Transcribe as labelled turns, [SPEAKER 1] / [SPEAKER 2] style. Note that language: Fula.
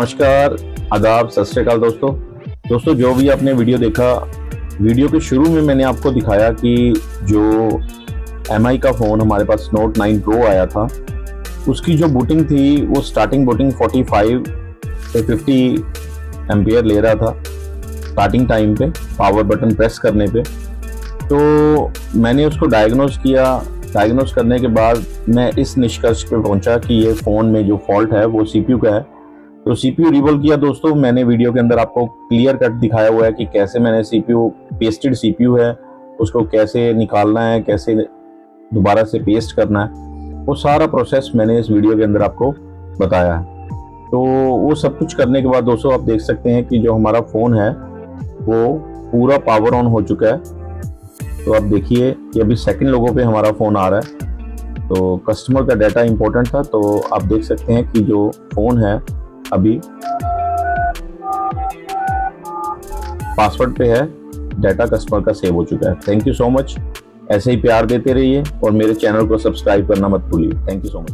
[SPEAKER 1] नमस्कार, आदाब, सत श्री अकाल दोस्तों जो भी आपने वीडियो देखा, वीडियो के शुरू में मैंने आपको दिखाया कि जो MI का फ़ोन हमारे पास Note 9 Pro आया था, उसकी जो बूटिंग थी वो स्टार्टिंग बूटिंग 45 से 50 एम्पियर ले रहा था स्टार्टिंग टाइम पे पावर बटन प्रेस करने पे। तो मैंने उसको डायग्नोस किया। डायग्नोस करने के बाद मैं इस निष्कर्ष पे पहुंचा कि ये फ़ोन में जो फॉल्ट है वो CPU का है। तो CPU रिवॉल्व किया दोस्तों। मैंने वीडियो के अंदर आपको क्लियर कट दिखाया हुआ है कि कैसे मैंने CPU, पेस्टेड CPU है, उसको कैसे निकालना है, कैसे दोबारा से पेस्ट करना है, वो सारा प्रोसेस मैंने इस वीडियो के अंदर आपको बताया है। तो वो सब कुछ करने के बाद दोस्तों आप देख सकते हैं कि जो हमारा फ़ोन है वो पूरा पावर ऑन हो चुका है। तो आप देखिए कि अभी सेकंड लोगों पे हमारा फ़ोन आ रहा है। तो कस्टमर का डाटा इंपॉर्टेंट था, तो आप देख सकते हैं कि जो फ़ोन है अभी पासवर्ड पे है, डाटा कस्टमर का सेव हो चुका है। Thank you so much. ऐसे ही प्यार देते रहिए और मेरे चैनल को सब्सक्राइब करना मत भूलिए। Thank you so much.